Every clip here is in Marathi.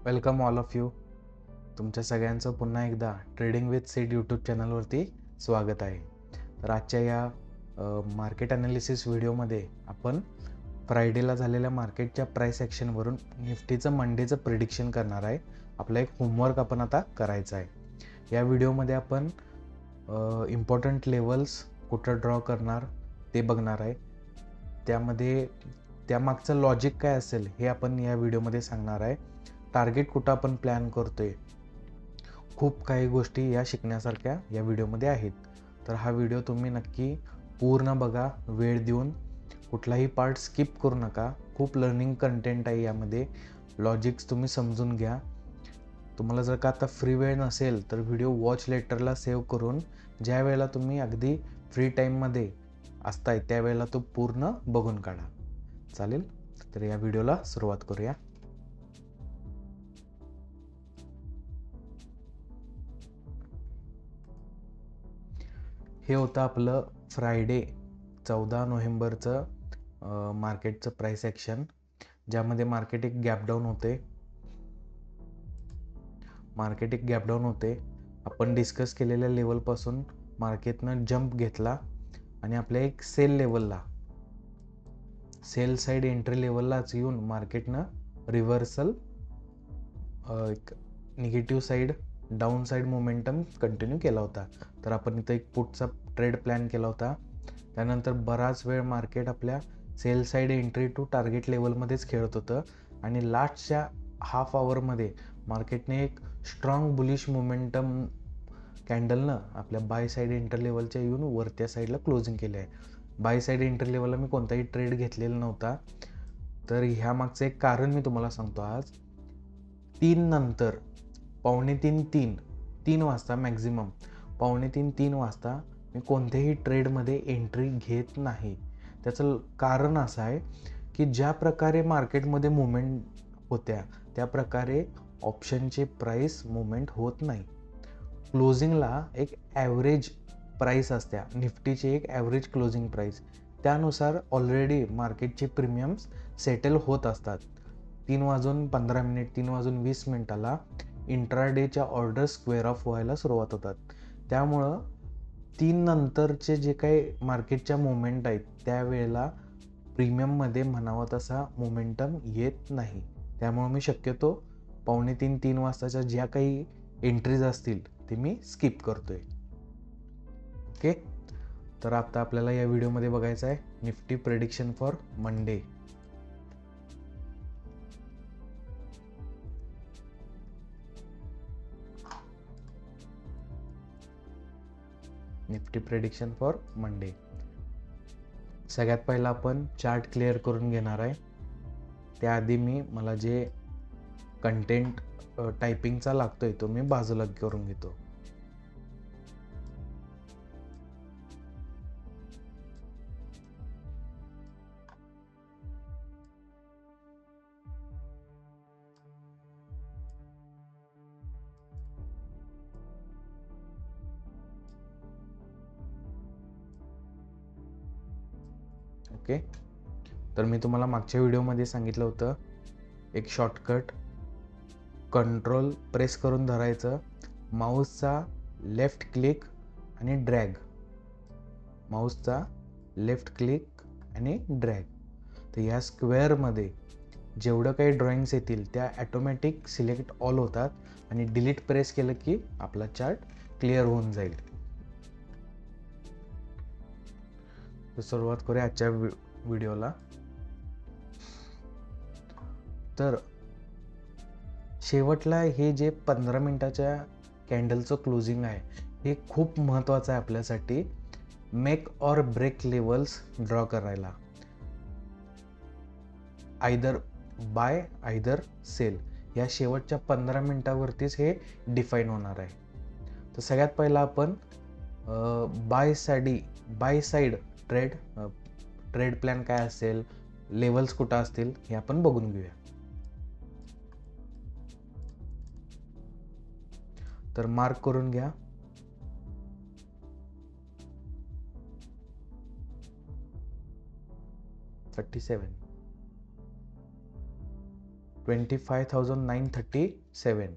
Welcome all of you. तुमच्या सगळ्यांचं पुन्हा एकदा ट्रेडिंग विथ सीड यूट्यूब चॅनलवरती स्वागत आहे. तर आजच्या या मार्केट ॲनालिसिस व्हिडिओमध्ये आपण फ्रायडेला झालेल्या मार्केटच्या प्राईस ॲक्शनवरून निफ्टीचं मंडेचं प्रिडिक्शन करणार आहे. आपला एक होमवर्क आपण आता करायचा आहे. या व्हिडिओमध्ये आपण इम्पॉर्टंट लेवल्स कुठं ड्रॉ करणार ते बघणार आहे. त्यामध्ये त्यामागचं लॉजिक काय असेल हे आपण या व्हिडिओमध्ये सांगणार आहे. टार्गेट कुठं आपण प्लॅन करतोय, खूप काही गोष्टी या शिकण्यासारख्या या व्हिडिओमध्ये आहेत. तर हा व्हिडिओ तुम्ही नक्की पूर्ण बघा, वेळ देऊन कुठलाही पार्ट स्किप करू नका. खूप लर्निंग कंटेंट आहे यामध्ये. लॉजिक्स तुम्ही समजून घ्या. तुम्हाला जर का आता फ्री वेळ नसेल तर व्हिडिओ वॉच लेटरला सेव्ह करून ज्या वेळेला तुम्ही अगदी फ्री टाईममध्ये असताय त्यावेळेला तो पूर्ण बघून काढा. चालेल? तर या व्हिडिओला सुरुवात करूया. हे होतं आपलं फ्रायडे 14 नोव्हेंबरचं मार्केटचं प्राईस ॲक्शन, ज्यामध्ये मार्केट एक गॅपडाऊन होते. आपण डिस्कस केलेल्या लेवलपासून मार्केटनं जंप घेतला आणि आपल्या एक सेल साईड एंट्री लेवललाच येऊन मार्केटनं रिव्हर्सल एक negative side down side momentum continue केला होता. तर आपण इथं एक पुटचा ट्रेड प्लॅन केला होता. त्यानंतर बराच वेळ मार्केट आपल्या sell side entry to target लेवलमध्येच खेळत होतं आणि लास्टच्या हाफ आवरमध्ये मार्केटने एक स्ट्रॉंग बुलिश मोमेंटम कॅन्डलनं आपल्या बाय साईड एंटर लेवलच्या येऊन वरत्या साईडला क्लोजिंग केले आहे. बाय साईड एंटर लेवलला मी कोणताही ट्रेड घेतलेला नव्हता. तर ह्या मागचं एक कारण मी तुम्हाला सांगतो. आज 3 नंतर 2:45-3 वाजता मॅक्झिमम 2:45-3 वाजता मी कोणत्याही ट्रेडमध्ये एंट्री घेत नाही. त्याचं कारण असं आहे की ज्या प्रकारे मार्केटमध्ये मुवमेंट होत्या त्या प्रकारे ऑप्शनचे प्राईस मुवमेंट होत नाही. क्लोजिंगला एक ॲव्हरेज प्राईस असत्या, निफ्टीची एक ॲव्हरेज क्लोजिंग प्राईस, त्यानुसार ऑलरेडी मार्केटचे प्रीमियम्स सेटल होत असतात. 3:15 3:20 इंट्राडेच्या ऑर्डर स्क्वेअर ऑफ व्हायला सुरुवात होतात. त्यामुळं 3 नंतरचे जे काही मार्केटच्या मुवमेंट आहेत त्यावेळेला प्रीमियममध्ये म्हणावं तसा मोमेंटम येत नाही. त्यामुळं मी शक्यतो 2:45-3 वाजताच्या ज्या काही एंट्रीज असतील ते मी स्किप करतोय. ओके, तर आता आपल्याला या व्हिडिओमध्ये बघायचं आहे Nifty prediction for Monday. Nifty prediction for Monday. सगळ्यात पहिला आपण चार्ट क्लिअर करून घेणार आहे. त्याआधी मला जे कंटेंट टायपिंगचा लागतोय तो मी बाजूला करून घेतो. ओके, तर मी तुम्हाला मागच्या व्हिडिओमध्ये सांगितलं होतं एक शॉर्टकट, कंट्रोल प्रेस करून धरायचं, माऊसचा लेफ्ट क्लिक आणि ड्रॅग, तर या स्क्वेअरमध्ये जेवढं काही ड्रॉइंग्स येतील त्या ॲटोमॅटिक सिलेक्ट ऑल होतात आणि डिलीट प्रेस केलं की आपला चार्ट क्लिअर होऊन जाईल. तर सुरुवात करूया आजच्या व्हिडिओला. तर शेवटला हे जे 15 मिनिटाच्या कॅन्डलचं क्लोजिंग आहे हे खूप महत्त्वाचं आहे आपल्यासाठी. Make or break levels draw करायला, आयदर बाय आयदर सेल, या शेवटच्या 15 मिनिटावरतीच हे डिफाईन होणार आहे. तर सगळ्यात पहिला आपण बाय साईड ट्रेड प्लॅन काय असेल, लेवल्स कुठं असतील हे आपण बघून घेऊया. तर मार्क करून घ्या. 25,937,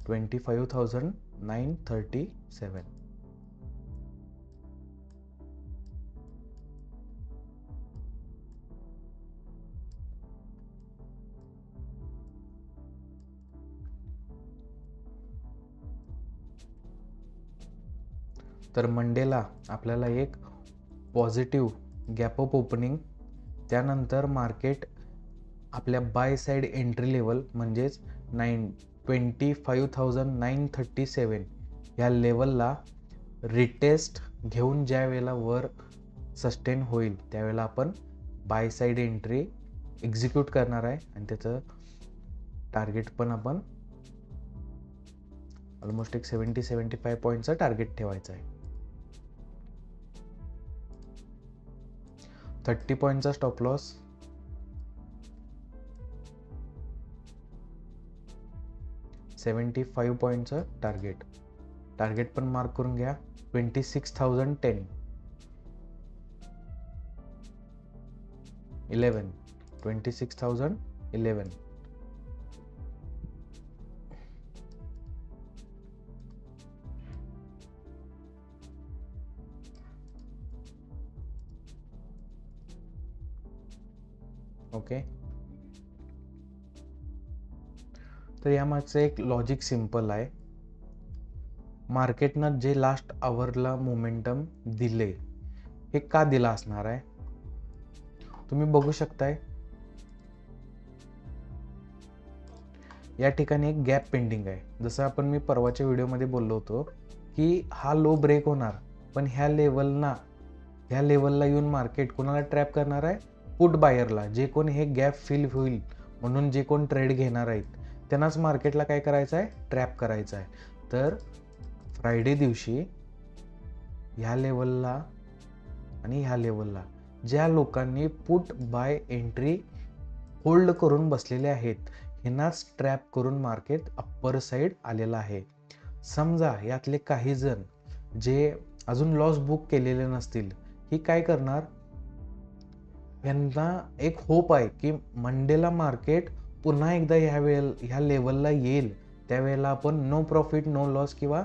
25,937. तर मंडेला आपल्याला एक पॉझिटिव्ह गॅप अप ओपनिंग, त्यानंतर मार्केट आपल्या बाय साईड एंट्री लेवल म्हणजेच 25,937 या लेवलला रिटेस्ट घेऊन ज्या वेळेला वर सस्टेन होईल त्यावेळेला आपण बाय साईड एंट्री एक्झिक्यूट करणार आहे आणि त्याचं टार्गेट पण आपण ऑलमोस्ट एक 70-75 पॉईंटचं टार्गेट ठेवायचं आहे. 30 पॉईंटचा स्टॉप लॉस, 75 पॉईंटचं टार्गेट पण मार्क करून घ्या. 26,010, 11, 26,011. ओके, तर यामागचं एक लॉजिक सिंपल आहे. मार्केटनं जे लास्ट आवरला मोमेंटम दिले, हे का दिला असणार आहे तुम्ही बघू शकताय. या ठिकाणी एक गॅप पेंडिंग आहे. जसं आपण मी परवाच्या व्हिडिओमध्ये बोललो होतो की हा लो ब्रेक होणार, पण ह्या लेवलला येऊन मार्केट कोणाला ट्रॅप करणार आहे? पुट बायरला. जे कोण हे गॅप फिल होईल म्हणून जे कोण ट्रेड घेणार आहेत त्यांनाच मार्केटला काय करायचं आहे? ट्रॅप करायचं आहे. तर फ्रायडे दिवशी ह्या लेवलला आणि ह्या लेवलला ज्या लोकांनी पुट बाय एंट्री होल्ड करून बसलेले आहेत ह्यांनाच ट्रॅप करून मार्केट अप्पर साईड आलेलं आहे. समजा यातले काही जण जे अजून लॉस बुक केलेले नसतील, ही काय करणार? यांना एक होप आहे की मंडेला मार्केट पुन्हा एकदा ह्या लेवलला येईल, त्यावेळेला आपण नो प्रॉफिट नो लॉस किंवा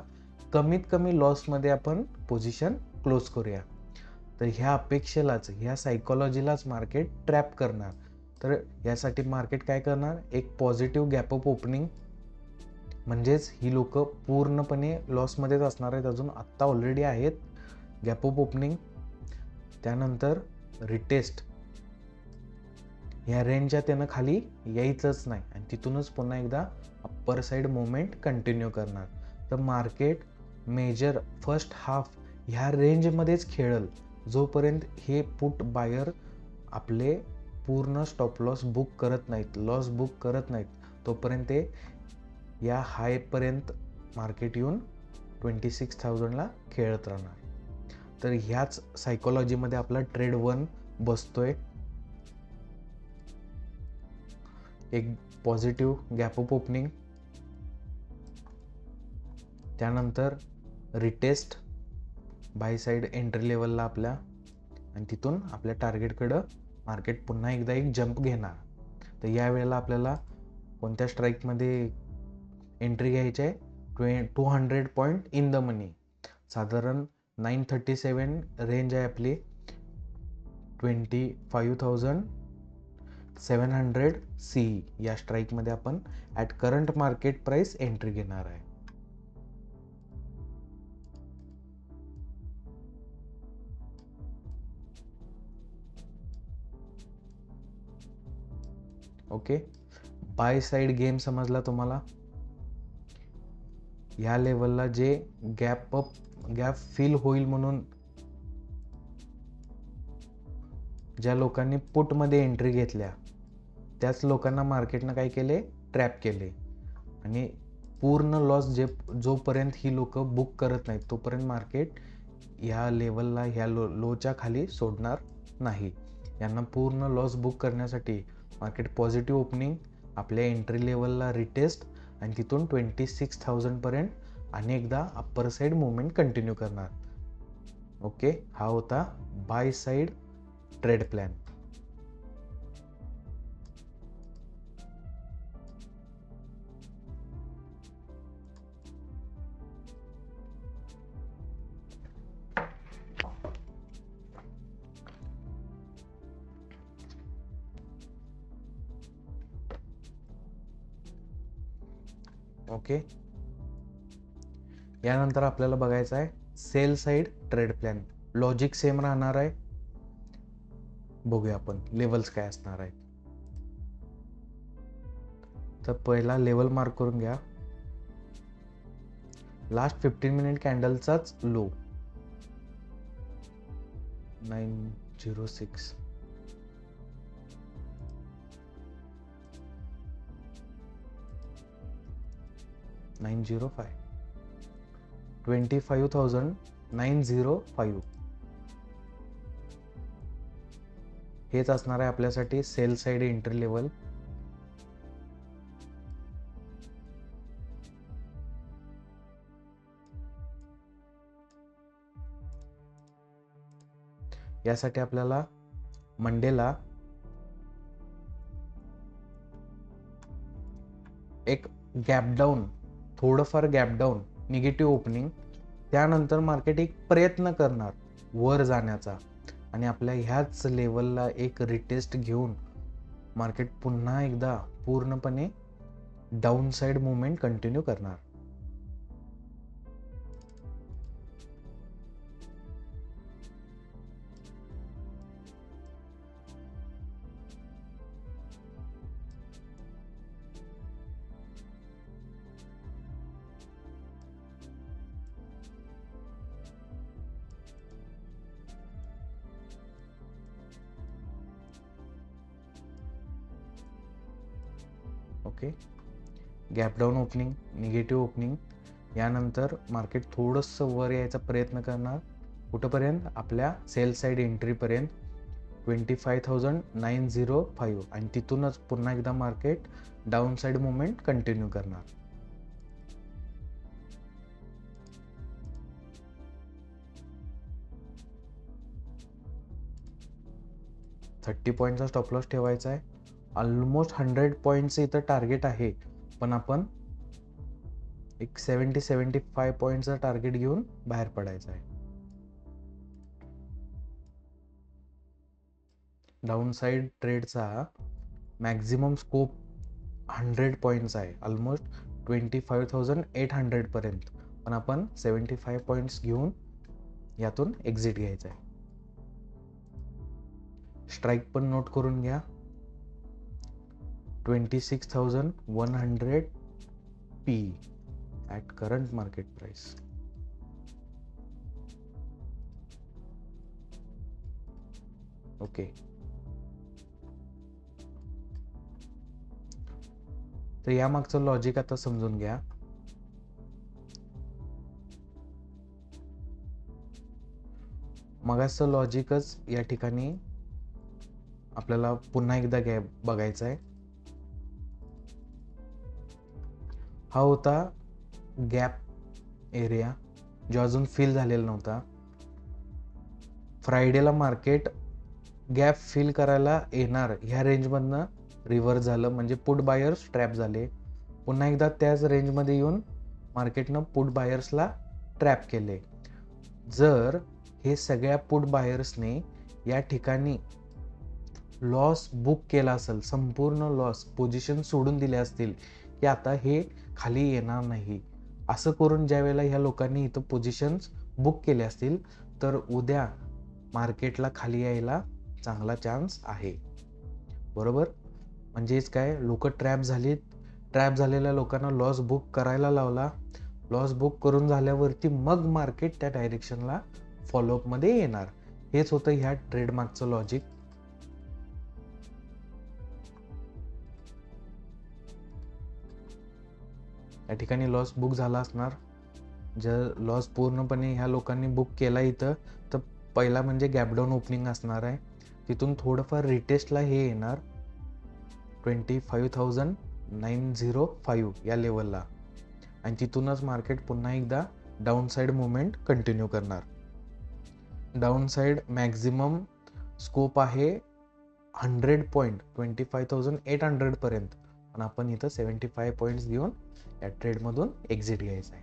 कमीत कमी लॉसमध्ये आपण पोझिशन क्लोज करूया. तर ह्या अपेक्षेलाच, ह्या सायकोलॉजीलाच मार्केट ट्रॅप करणार. तर यासाठी मार्केट काय करणार? एक पॉझिटिव्ह गॅप अप ओपनिंग, म्हणजेच ही लोक पूर्णपणे लॉसमध्येच असणार आहेत, अजून आत्ता ऑलरेडी आहेत. गॅप अप ओपनिंग, त्यानंतर रिटेस्ट, ह्या रेंजच्या त्यानं खाली यायचंच नाही आणि तिथूनच पुन्हा एकदा अप्पर साईड मुवमेंट कंटिन्यू करणार. तर मार्केट मेजर फर्स्ट हाफ ह्या रेंजमध्येच खेळल जोपर्यंत हे पुट बायर आपले पूर्ण स्टॉप लॉस बुक करत नाहीत, तोपर्यंत ते या हायपर्यंत मार्केट येऊन 26,000ला खेळत राहणार. तर ह्याच सायकोलॉजीमध्ये आपला ट्रेड 1 बसतोय. एक पॉझिटिव्ह गॅप अप ओपनिंग, त्यानंतर रिटेस्ट बाय साईड एंट्री लेवलला आपल्या, आणि तिथून आपल्या टार्गेटकडं मार्केट पुन्हा एकदा एक जंप घेणार. तर या वेळेला आपल्याला कोणत्या स्ट्राईकमध्ये एंट्री घ्यायची आहे? 200 पॉईंट इन द मनी. साधारण 937 रेंज आहे आपली. 25,700 सी या स्ट्राईकमध्ये आपण at current market price entry घेणार आहे. ओके, बाय साईड गेम समजला तुम्हाला. ह्या लेवलला जे गॅप फिल होईल म्हणून ज्या लोकांनी पुटमध्ये एंट्री घेतल्या त्याच लोकांना मार्केटनं काय केले? ट्रॅप केले. आणि पूर्ण लॉस जोपर्यंत ही लोक बुक करत नाहीत तोपर्यंत मार्केट ह्या लेवलला, ह्या लोच्या खाली सोडणार नाही. यांना पूर्ण लॉस बुक करण्यासाठी मार्केट पॉझिटिव्ह ओपनिंग, आपल्या एंट्री लेवलला रिटेस्ट आणि तिथून 26,000 पर्यंत अनेकदा अप्पर साईड मुवमेंट कंटिन्यू करणार. ओके, हा होता by side trade plan. Okay, यानंतर आपल्याला बघायचं आहे sell side trade plan. Logic same राहणार आहे. बघूया आपण लेवल्स काय असणार आहेत. तर पहिला लेवल मार्क करून घ्या. Last 15 minute कॅन्डलचाच low 906. $905 25,905 हेच असणार आहे आपल्यासाठी सेल साइड एंट्री लेवल. यासाठी आपल्याला मंडेला एक गॅप डाऊन, थोडंफार गॅप डाऊन, निगेटिव्ह ओपनिंग, त्यानंतर मार्केट एक प्रयत्न करणार वर जाण्याचा आणि आपल्या ह्याच लेवलला एक रिटेस्ट घेऊन मार्केट पुन्हा एकदा पूर्णपणे डाऊन साइड मुवमेंट कंटिन्यू करणार. Okay, gap down opening, negative opening, यानंतर मार्केट थोडंसं वर यायचा प्रयत्न करणार. कुठंपर्यंत? आपल्या सेल साइड एंट्रीपर्यंत 25,905 आणि तिथूनच पुन्हा एकदा market down side movement continue करणार. $30 पॉईंटचा स्टॉप लॉस ठेवायचा आहे. ऑलमोस्ट 100 पॉईंटचं इथं टार्गेट आहे, पण आपण एक 70-75 पॉईंटचं टार्गेट घेऊन बाहेर पडायचं आहे. डाऊन साइड ट्रेडचा मॅक्झिमम स्कोप 100 पॉईंट्स आहे, ऑलमोस्ट 25,800 पर्यंत, पण आपण 75 पॉईंट्स घेऊन यातून एक्झिट घ्यायचं आहे. स्ट्राईक पण नोट करून घ्या. 26,100 P at current market price. Okay, तर या मागचं लॉजिक आता समजून घ्या. मगाचं लॉजिकच या ठिकाणी आपल्याला पुन्हा एकदा बघायचं आहे. हा होता गॅप एरिया जो अजून फिल झालेला नव्हता. फ्रायडेला मार्केट गॅप फिल करायला येणार ह्या रेंजमधनं रिव्हर्स झालं, म्हणजे पुट बायर्स ट्रॅप झाले. पुन्हा एकदा त्याच रेंजमध्ये येऊन मार्केटनं पुट बायर्सला ट्रॅप केले. जर हे सगळ्या पुट बायर्सने या ठिकाणी लॉस बुक केला असेल, संपूर्ण लॉस पोझिशन सोडून दिले असतील की आता हे खाली येणार नाही, असं करून ज्या वेळेला ह्या लोकांनी इथं पोझिशन्स बुक केले असतील तर उद्या मार्केटला खाली यायला चांगला चान्स आहे. बरोबर, म्हणजेच काय, लोक ट्रॅप झालीत, ट्रॅप झालेल्या लोकांना लॉस बुक करायला लावला. लॉस बुक करून झाल्यावरती मग मार्केट त्या डायरेक्शनला फॉलोअपमध्ये येणार. हेच होतं ह्या ट्रेडमार्कचं लॉजिक. या ठिकाणी लॉस बुक झाला असणार. जर लॉस पूर्णपणे ह्या लोकांनी बुक केला इथं, तर पहिला म्हणजे गॅपडाऊन ओपनिंग असणार आहे. तिथून थोडंफार रिटेस्टला हे येणार 25,905 या लेवलला, आणि तिथूनच मार्केट पुन्हा एकदा डाऊन साइड मुवमेंट कंटिन्यू करणार. डाऊन साइड मॅक्झिमम स्कोप आहे 100 पॉईंट 25,800 पर्यंत, पण आपण इथं 75 पॉईंट्स घेऊन या ट्रेडमधून एक्झिट घ्यायचं आहे.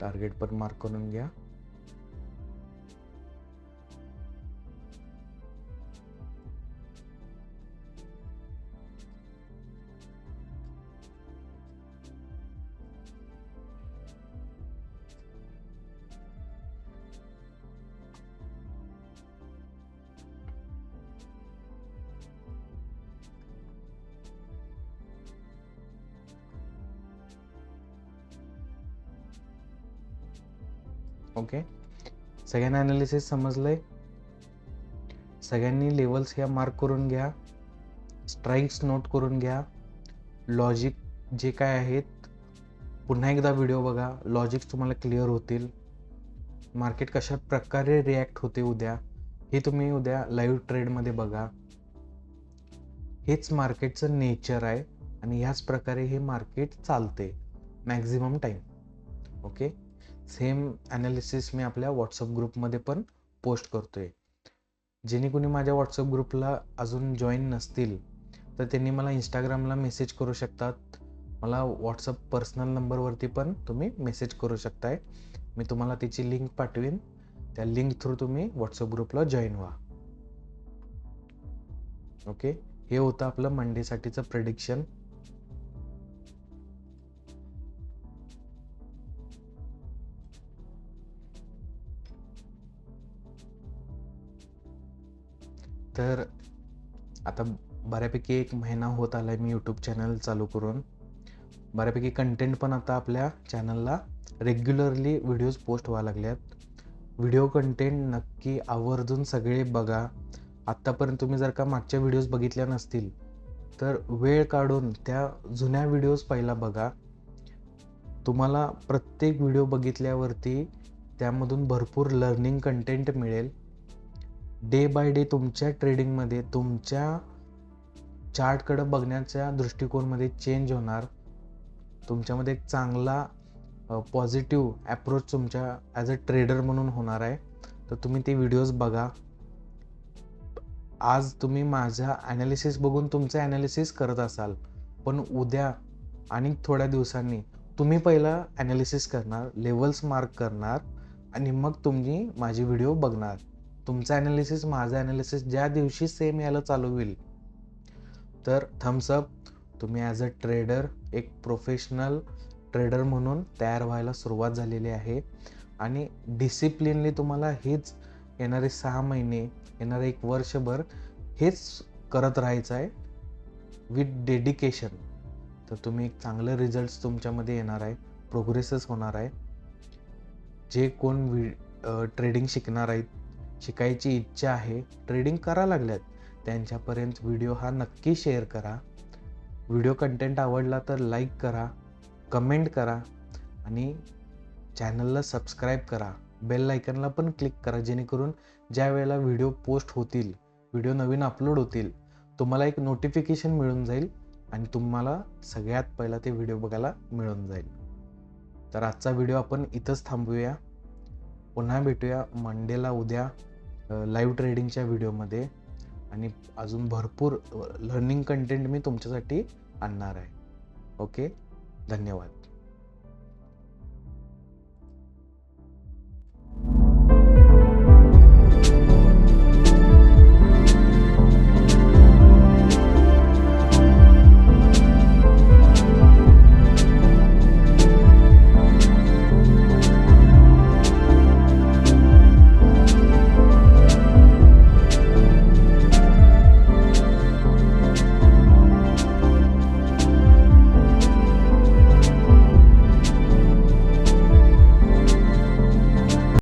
टार्गेट पण मार्क करून घ्या. ओके, सगळ्यांना ॲनालिसिस समजलंय? सगळ्यांनी लेवल्स ह्या मार्क करून घ्या, स्ट्राईक्स नोट करून घ्या, लॉजिक जे काय आहेत पुन्हा एकदा व्हिडिओ बघा, लॉजिक्स तुम्हाला क्लिअर होतील. मार्केट कशा प्रकारे रिॲक्ट होते उद्या हे तुम्ही उद्या लाईव्ह ट्रेडमध्ये बघा. हेच मार्केटचं नेचर आहे आणि ह्याच प्रकारे हे मार्केट चालते maximum time. Okay, same analysis मी आपल्या व्हॉट्सअप ग्रुपमध्ये पण पोस्ट करतोय. जेणे कोणी माझ्या व्हॉट्सअप ग्रुपला अजून जॉईन नसतील तर त्यांनी मला इंस्टाग्रामला मेसेज करू शकतात. मला व्हॉट्सअप पर्सनल नंबरवरती पण तुम्ही मेसेज करू शकताय. मी तुम्हाला त्याची लिंक पाठवीन. त्या लिंक थ्रू तुम्ही व्हॉट्सअप ग्रुपला जॉईन व्हा. ओके, हे होतं आपलं मंडेसाठीचं प्रेडिक्शन. तर आता बऱ्यापैकी 1 महिना होत आलाय मी यूट्यूब चॅनल चालू करून. बऱ्यापैकी कंटेंट पण आता आपल्या चॅनलला रेग्युलरली व्हिडिओज पोस्ट व्हायला लागल्यात. व्हिडिओ कंटेंट नक्की आवर्जून सगळे बघा. आत्तापर्यंत तुम्ही जर का मागच्या व्हिडिओज बघितल्या नसतील तर वेळ काढून त्या जुन्या व्हिडिओज पहिला बघा. तुम्हाला प्रत्येक व्हिडिओ बघितल्यावरती त्यामधून भरपूर लर्निंग कंटेंट मिळेल. डे बाय डे तुमच्या ट्रेडिंगमध्ये तुमच्या चार्टकडे बघण्याच्या दृष्टिकोनमध्ये चेंज होणार. तुमच्यामध्ये एक चांगला पॉझिटिव्ह ॲप्रोच तुमच्या ॲज अ ट्रेडर म्हणून होणार आहे. तर तुम्ही ते व्हिडिओज बघा. आज तुम्ही माझा ॲनालिसिस बघून तुमचं ॲनालिसिस करत असाल, पण उद्या आणि थोड्या दिवसांनी तुम्ही पहिला ॲनालिसिस करणार, लेवल्स मार्क करणार आणि मग तुम्ही माझी व्हिडिओ बघणार. तुमचं ॲनालिसिस माझं ॲनालिसिस ज्या दिवशी सेम यायला चालू होईल तर थम्सअप, तुम्ही ॲज अ ट्रेडर एक प्रोफेशनल ट्रेडर म्हणून तयार व्हायला सुरुवात झालेली आहे. आणि डिसिप्लिनली तुम्हाला हेच येणारे 6 महिने, येणारे 1 वर्षभर हेच करत राहायचं आहे विथ डेडिकेशन. तर तुम्ही एक चांगले रिझल्ट्स तुमच्यामध्ये येणार आहे, प्रोग्रेसेस होणार आहे. जे कोण ट्रेडिंग शिकणार आहेत, शिकायची इच्छा आहे, ट्रेडिंग करा लागल्यात, त्यांच्यापर्यंत व्हिडिओ हा नक्की शेअर करा. व्हिडिओ कंटेंट आवडला तर लाईक करा, कमेंट करा आणि चॅनलला सबस्क्राईब करा. बेल आयकनला पण क्लिक करा, जेणेकरून ज्या वेळेला व्हिडिओ पोस्ट होतील, व्हिडिओ नवीन अपलोड होतील, तुम्हाला एक नोटिफिकेशन मिळून जाईल आणि तुम्हाला सगळ्यात पहिला ते व्हिडिओ बघायला मिळून जाईल. तर आजचा व्हिडिओ आपण इथंच थांबूया. पुन्हा भेटूया मंडेला उद्या लाईव्ह ट्रेडिंगच्या व्हिडिओमध्ये आणि अजून भरपूर लर्निंग कंटेंट मी तुमच्यासाठी आणणार आहे. ओके, धन्यवाद.